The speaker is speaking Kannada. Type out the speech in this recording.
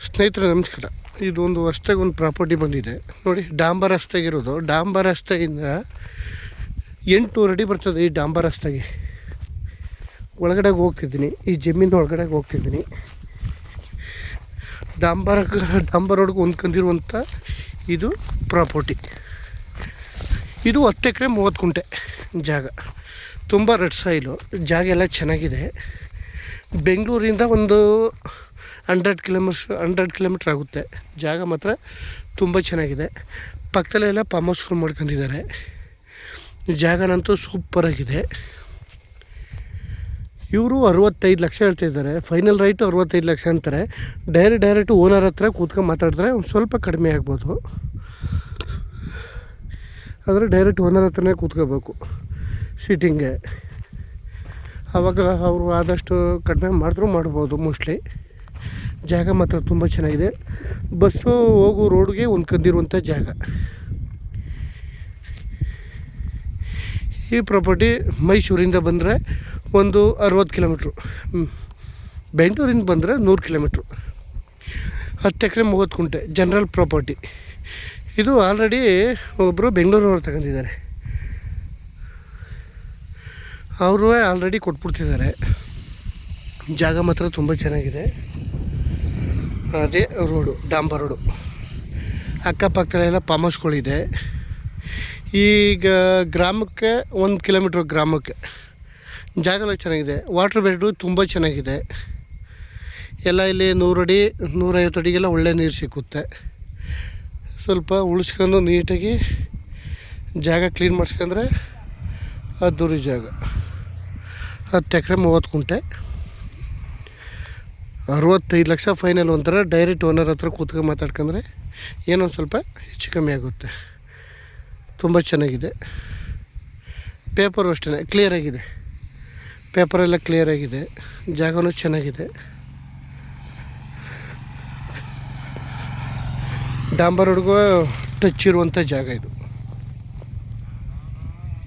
ಸ್ನೇಹಿತರೆ ನಮಸ್ಕಾರ. ಇದೊಂದು ಹೊಸ್ದಾಗಿ ಒಂದು ಪ್ರಾಪರ್ಟಿ ಬಂದಿದೆ ನೋಡಿ. ಡಾಂಬರ್ ರಸ್ತೆಗಿರೋದು. ಡಾಂಬರ್ ರಸ್ತೆಯಿಂದ 800 ಅಡಿ ಬರ್ತದೆ. ಈ ಡಾಂಬರ್ ರಸ್ತೆಗೆ ಒಳಗಡೆ ಹೋಗ್ತಿದ್ದೀನಿ. ಈ ಜಮೀನು ಒಳಗಡೆ ಹೋಗ್ತಿದ್ದೀನಿ. ಡಾಂಬರ್ ರೋಡ್ಗೆ ಹೊಂದ್ಕೊಂಡಿರುವಂಥ ಇದು ಪ್ರಾಪರ್ಟಿ. ಇದು 10 ಎಕರೆ 30 ಗುಂಟೆ ಜಾಗ. ತುಂಬ ರೆಡ್ ಸಾಯಿಲು. ಜಾಗ ಎಲ್ಲ ಚೆನ್ನಾಗಿದೆ. ಬೆಂಗಳೂರಿಂದ ಒಂದು 100 ಕಿಲೋಮೀಟ್ರ್ ಆಗುತ್ತೆ. ಜಾಗ ಮಾತ್ರ ತುಂಬ ಚೆನ್ನಾಗಿದೆ. ಪಕ್ಕದಲ್ಲೆಲ್ಲ ಫಾರ್ಮ್ ಹೌಸ್ಗಳು ಮಾಡ್ಕೊಂಡಿದ್ದಾರೆ. ಜಾಗನಂತೂ ಸೂಪರಾಗಿದೆ. ಇವರು 65 ಲಕ್ಷ ಹೇಳ್ತಿದ್ದಾರೆ. ಫೈನಲ್ ರೈಟು 65 ಲಕ್ಷ ಅಂತಾರೆ. ಡೈರೆಕ್ಟ್ ಓನರ್ ಹತ್ರ ಕೂತ್ಕೊಂಡು ಮಾತಾಡಿದ್ರೆ ಒಂದು ಸ್ವಲ್ಪ ಕಡಿಮೆ ಆಗ್ಬೋದು. ಆದರೆ ಡೈರೆಕ್ಟ್ ಓನರ್ ಹತ್ರನೇ ಕೂತ್ಕೋಬೇಕು ಸೀಟಿಂಗ್ಗೆ. ಆವಾಗ ಅವರು ಆದಷ್ಟು ಕಡಿಮೆ ಮಾಡಿದ್ರೂ ಮಾಡ್ಬೋದು ಮೋಸ್ಟ್ಲಿ. ಜಾಗ ಮಾತ್ರ ತುಂಬ ಚೆನ್ನಾಗಿದೆ. ಬಸ್ಸು ಹೋಗೋ ರೋಡ್ಗೆ ಹೊಂದ್ಕೊಂಡಿರುವಂಥ ಜಾಗ. ಈ ಪ್ರಾಪರ್ಟಿ ಮೈಸೂರಿಂದ ಬಂದರೆ ಒಂದು 60 ಕಿಲೋಮೀಟ್ರು, ಬೆಂಗಳೂರಿಂದ ಬಂದರೆ 100 ಕಿಲೋಮೀಟ್ರು. 10 ಎಕರೆ 30 ಗುಂಟೆ ಜನರಲ್ ಪ್ರಾಪರ್ಟಿ. ಇದು ಆಲ್ರೆಡಿ ಒಬ್ಬರು ಬೆಂಗಳೂರಿನವ್ರು ತಗೊಂಡಿದ್ದಾರೆ. ಅವರು ಆಲ್ರೆಡಿ ಕೊಟ್ಬಿಡ್ತಿದ್ದಾರೆ. ಜಾಗ ಮಾತ್ರ ತುಂಬ ಚೆನ್ನಾಗಿದೆ. ಅದೇ ರೋಡು, ಡಾಂಬರ್ ರೋಡು. ಅಕ್ಕಪಕ್ಕದಲ್ಲೆಲ್ಲ ಫಾರ್ಮ್ ಹೌಸ್ಗಳಿದೆ. ಈಗ ಗ್ರಾಮಕ್ಕೆ 1 ಕಿಲೋಮೀಟ್ರ್ ಗ್ರಾಮಕ್ಕೆ ಜಾಗ ಚೆನ್ನಾಗಿದೆ. ವಾಟ್ರ್ ಬೆಡ್ಡು ತುಂಬ ಚೆನ್ನಾಗಿದೆ. ಎಲ್ಲ ಇಲ್ಲಿ 100 ಅಡಿ 150 ಅಡಿಗೆಲ್ಲ ಒಳ್ಳೆ ನೀರು ಸಿಕ್ಕುತ್ತೆ. ಸ್ವಲ್ಪ ಉಳಿಸ್ಕೊಂಡು ನೀಟಾಗಿ ಜಾಗ ಕ್ಲೀನ್ ಮಾಡಿಸ್ಕೊಂಡ್ರೆ ಅದ್ದೂರಿ ಜಾಗ. 10 ಎಕರೆ 30 ಗುಂಟೆ, 65 ಲಕ್ಷ ಫೈನಲ್ ಅಂತಾರೆ. ಡೈರೆಕ್ಟ್ ಓನರ್ ಹತ್ರ ಕೂತ್ಕೊಂಡು ಮಾತಾಡ್ಕೊಂಡ್ರೆ ಏನೊಂದು ಸ್ವಲ್ಪ ಹೆಚ್ಚು ಕಮ್ಮಿ ಆಗುತ್ತೆ. ತುಂಬ ಚೆನ್ನಾಗಿದೆ. ಪೇಪರು ಅಷ್ಟೇ ಕ್ಲಿಯರಾಗಿದೆ. ಪೇಪರೆಲ್ಲ ಕ್ಲಿಯರಾಗಿದೆ. ಜಾಗನೂ ಚೆನ್ನಾಗಿದೆ. ಡಾಂಬರ್ ರೋಡ್ಗೂ ಟಚ್ ಇರುವಂಥ ಜಾಗ ಇದು.